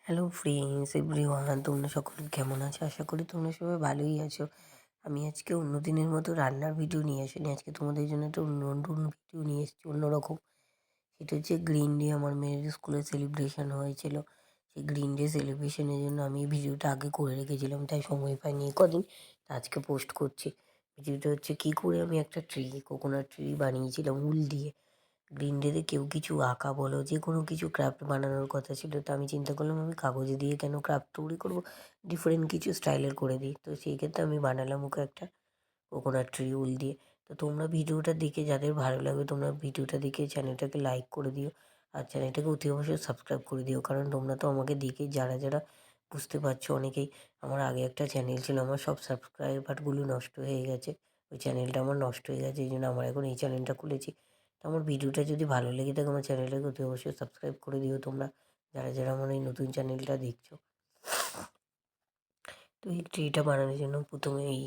Hello friends everyone, তোমরা সকলে কেমন আছো? আশা করি তোমরা সবাই ভালোই আছো। আমি আজকে অন্য দিনের মতো রান্নার ভিডিও নিয়ে আসিনি। আজকে তোমাদের জন্য একটা নতুন ভিডিও নিয়ে এসেছি, অন্যরকম। সেটা হচ্ছে গ্রিন ডে। আমার মেয়ের স্কুলে সেলিব্রেশন হয়েছিল। সেই গ্রিন ডে সেলিব্রেশনের জন্য আমি এই ভিডিওটা আগে করে রেখেছিলাম, তাই সময় পাইনি কদিন। তা আজকে পোস্ট করছি। ভিডিওটা হচ্ছে কী করে আমি একটা কোকোনাট ট্রি বানিয়েছিলাম উল দিয়ে। গ্রিন ডেতে কেউ কিছু আঁকা বলো, যে কোনো কিছু ক্রাফট বানানোর কথা ছিল। তো আমি চিন্তা করলাম আমি কাগজে দিয়ে কেন ক্রাফট তৈরি করবো, ডিফারেন্ট কিছু স্টাইলের করে দিই। তো সেই ক্ষেত্রে আমি বানালাম ওকে একটা কোকোনাট ট্রি উল দিয়ে। তো তোমরা ভিডিওটা দেখে যাদের ভালো লাগবে, তোমরা ভিডিওটা দেখে চ্যানেলটাকে লাইক করে দিও, আর চ্যানেলটাকে অতি অবশ্যই সাবস্ক্রাইব করে দিও। কারণ তোমরা তো আমাকে দেখে যারা যারা বুঝতে পারছো অনেকেই, আমার আগে একটা চ্যানেল ছিল, আমার সব সাবস্ক্রাইবারগুলো নষ্ট হয়ে গেছে। ওই চ্যানেলটা আমার নষ্ট হয়ে গেছে, এই জন্য আমার এখন এই চ্যানেলটা খুলেছি। তো আমার ভিডিওটা যদি ভালো লেগে থাকে আমার চ্যানেলটাকে অতি অবশ্যই সাবস্ক্রাইব করে দিও তোমরা, যারা যারা আমার এই নতুন চ্যানেলটা দেখছো। তো এই ট্রিটা বানানোর জন্য প্রথমে এই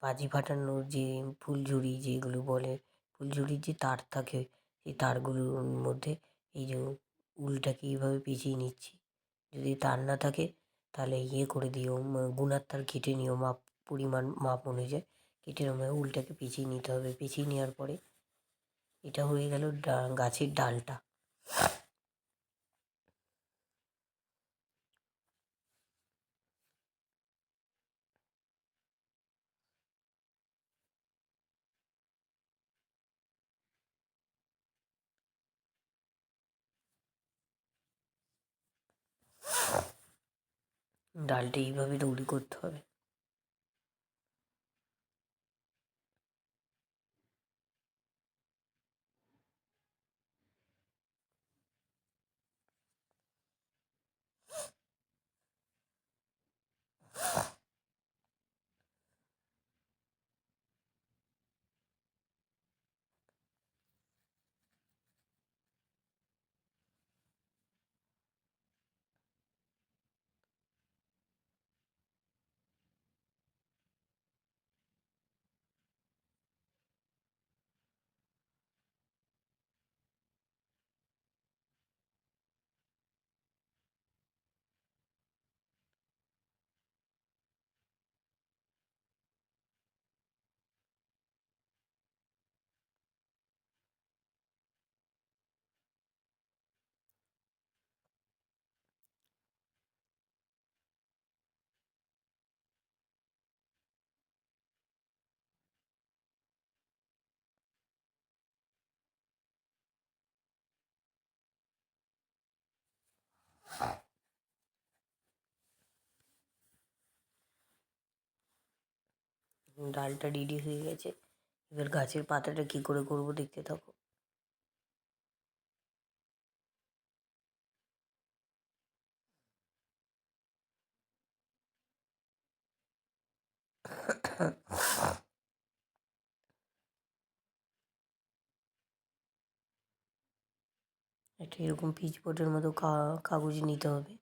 বাজি ফাটানোর যে ফুলঝুরি যেগুলো বলে, ফুলঝুরির যে তার থাকে, সেই তারগুলোর মধ্যে এই যে উলটাকে এইভাবে পেঁচিয়ে নিচ্ছি। যদি তার না থাকে তাহলে করে দিও, গুনার তার কেটে নিও, পরিমাণ মাপ অনুযায়ী কেটে উলটাকে পেঁচিয়ে নিতে হবে। পেঁচিয়ে নেওয়ার পরে এটা হয়ে গেল গাছের ডালটা। ডালটা এইভাবে তৈরি করতে হবে। ডালটা রেডি হয়ে গেছে। এবার গাছের পাতাটা কী করে করবো দেখতে থাকো। একটা এরকম পিচবোর্ডের মতো কাগজ নিতে হবে।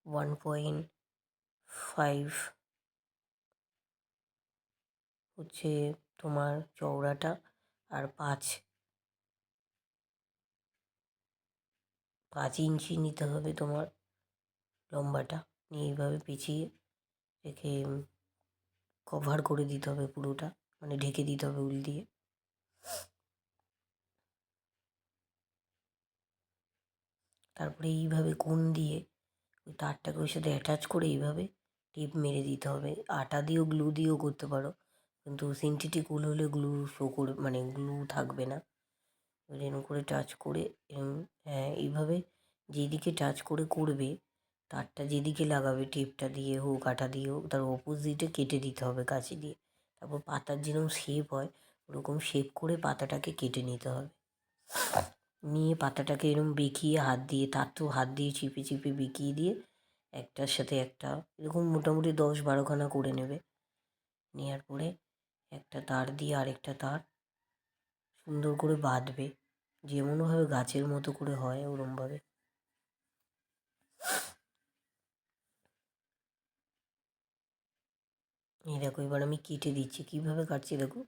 1.5 হচ্ছে তোমার চওড়াটা, আর 5 ইঞ্চি নিতে হবে তোমার লম্বাটা। নিয়ে এইভাবে পেঁচিয়ে রেখে কভার করে দিতে হবে পুরোটা, মানে ঢেকে দিতে হবে উল দিয়ে। তারপরে এইভাবে কোণ দিয়ে ওই তারটাকে ওর সাথে অ্যাটাচ করে এইভাবে টিপ মেরে দিতে হবে। আটা দিয়েও গ্লু দিয়েও করতে পারো, কিন্তু সিনথেটিক উল হলে গ্লু শো করে, মানে গ্লু থাকবে না। এবার এরকম করে টাচ করে হ্যাঁ, এইভাবে যেদিকে টাচ করে করবে, তারটা যেদিকে লাগাবে টেপটা দিয়ে হোক আটা দিয়ে হোক, তার অপোজিটে কেটে দিতে হবে কাঁচি দিয়ে। তারপর পাতার যেরকম শেপ হয় ওরকম শেপ করে পাতাটাকে কেটে নিতে হবে। নিয়ে পাতাটাকে এরকম বেঁকিয়ে হাত দিয়ে, তার তো হাত দিয়ে চিপে চিপে বেঁকিয়ে দিয়ে একটার সাথে একটা এরকম মোটামুটি 10-12খানা করে নেবে। নেওয়ার পরে একটা তার দিয়ে আরেকটা তার সুন্দর করে বাঁধবে, যেমনভাবে গাছের মতো করে হয় ওরমভাবে। এই দেখো এবার আমি কেটে দিচ্ছি, কিভাবে কাটছি দেখো।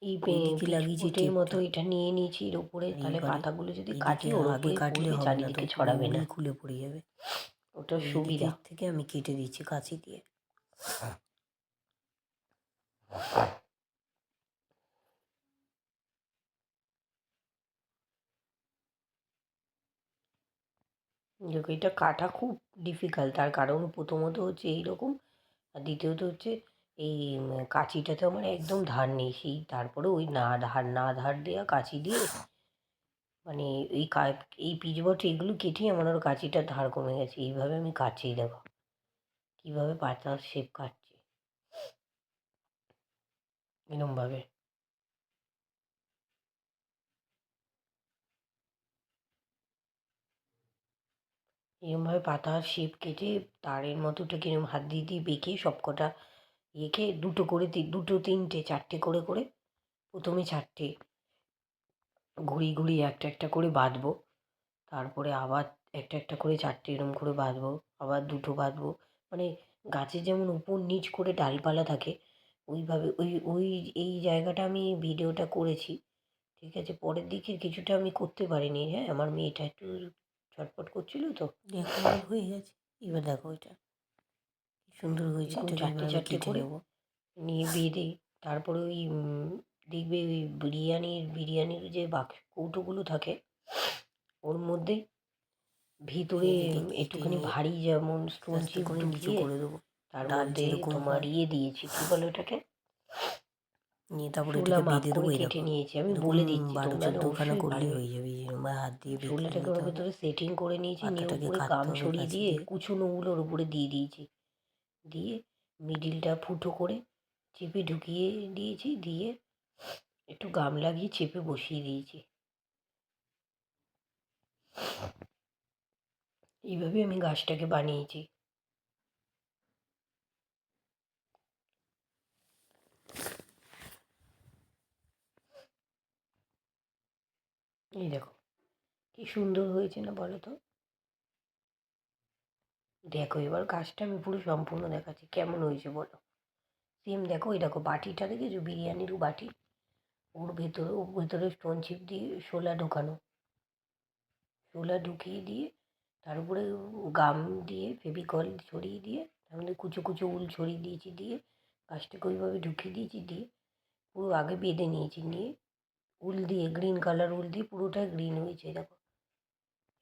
এই এইদিকে লাগিয়েছি পিচবোর্ডের মতো টেপটা, এটা নিয়ে নিয়েছি এর উপরে, আর তাহলে এইবারে পাতাগুলো যদি এইদিকে কাটি ওর আগে উপরে কাটলে পড়বে, হবে না, তো চারিদিকে পুরো ছড়াবে না। উল খুলে পড়ে যাবে। ওটা সুবিধা থেকে আমি কেটে দিচ্ছি কাঁচি দিয়ে। দেখো এটা কাটা খুব ডিফিকাল্ট, তার কারণ প্রথমত হচ্ছে এইরকম, আর দ্বিতীয়ত হচ্ছে এই কাঁচিটাতে আমার একদম ধার নেই, সেই তারপরে ওই না ধার দেওয়া কাঁচি দিয়ে মানে এই পিচবট এগুলো কেটেই আমার ওর কাঁচিটা ধার কমে গেছে। এইভাবে আমি কাটছি, দেখো কীভাবে পাতার শেপ কাটছি এরমভাবে। এরমভাবে পাতার শেপ কেটে তারের মতোটা কিরম হাত দিয়ে দিয়ে বেঁকে সব কটা ইয়েকে দুটো করে দুটো তিনটে চারটে করে করে প্রথমে চারটে ঘুরিয়ে ঘুরিয়ে একটা একটা করে বাঁধবো, তারপরে আবার একটা একটা করে চারটে এরম করে বাঁধবো, আবার দুটো বাঁধবো। মানে গাছে যেমন উপর নিচ করে ডালপালা থাকে ওইভাবে ওই ওই এই জায়গাটা আমি ভিডিওটা করেছি, ঠিক আছে। পরের দিকে কিছুটা আমি করতে পারিনি, হ্যাঁ আমার মেয়েটা একটু ছটফট করছিল তো। দেখো আমার হয়ে গেছে, এবার দেখো এটা কি সুন্দর হয়েছে। চারটে চারটে করে নিয়ে বেঁধে তারপরে ওই দেখবে ওই বিরিয়ানির যে বাক্স কৌটোগুলো থাকে ওর মধ্যে ভিতরে একটুখানি ভারী যেমন স্টোন চিপ ঢুকিয়ে তার মধ্যে তোমার দিয়েছি, কি বলে ওটাকে, নিয়ে তারপরে এটাকে বেঁধে দেবো, কেটে নিয়েছি। আমি বলে দিচ্ছি তোমরা অবশ্যই করলে হয়ে যাবে। হাত দিয়ে ছোলাটাকে ওর ভেতরে সেটিং করে নিয়েছি, নিয়ে উপরে গাম ছড়িয়ে দিয়ে কুচোনোগুলোর উপরে দিয়ে দিয়েছি, দিয়ে মিডিলটা ফুটো করে চেপে ঢুকিয়ে দিয়েছি, দিয়ে একটু গাম লাগিয়ে চেপে বসিয়ে দিয়েছি। এইভাবে আমি গাছটাকে বানিয়েছি। এই দেখো কি সুন্দর হয়েছে না বলো তো। দেখো এবার গাছটা আমি পুরো সম্পূর্ণ দেখাচ্ছি কেমন হয়েছে বলো। সেম দেখো, এই দেখো বাটিটা দেখেছো, বিরিয়ানির বাটি, ওর ভেতরে স্টোন চিপ দিয়ে শোলা ঢুকিয়ে দিয়ে তার উপরে গাম দিয়ে ফেভিকল ছড়িয়ে দিয়ে তার মধ্যে কুচো কুচো উল ছড়িয়ে দিয়েছি, দিয়ে গাছটাকে ওইভাবে ঢুকিয়ে দিয়েছি, দিয়ে পুরো আগে বেঁধে নিয়েছি, নিয়ে উল দিয়ে গ্রিন কালার উল দিয়ে পুরোটাই গ্রিন হয়েছে দেখো,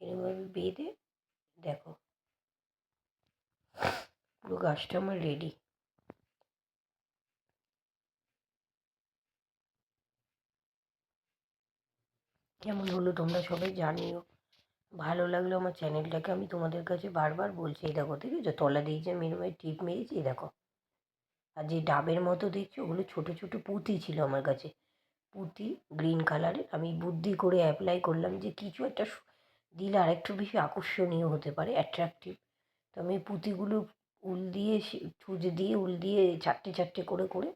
এরকমভাবে বেঁধে দেখো পুরো গাছটা আমার রেডি। কেমন হলো তোমরা সবাই জানিও। ভালো লাগলো আমার চ্যানেলটাকে আমি তোমাদের কাছে বারবার বলছি। এই দেখো দেখেছো তলা দিয়ে যে আমি এরকম টিপ মেরেছি, দেখো। আর যে ডাবের মতো দেখছো ওগুলো ছোটো ছোটো পুঁতি ছিল আমার কাছে, পুঁতি গ্রিন কালারের। আমি বুদ্ধি করে অ্যাপ্লাই করলাম যে কিছু একটা দিলে আরেকটু বেশি আকর্ষণীয় হতে পারে, অ্যাট্রাকটিভ। তো আমি পুঁতিগুলো উল দিয়ে ছুঁচ দিয়ে উল দিয়ে চারটে চারটে করে করে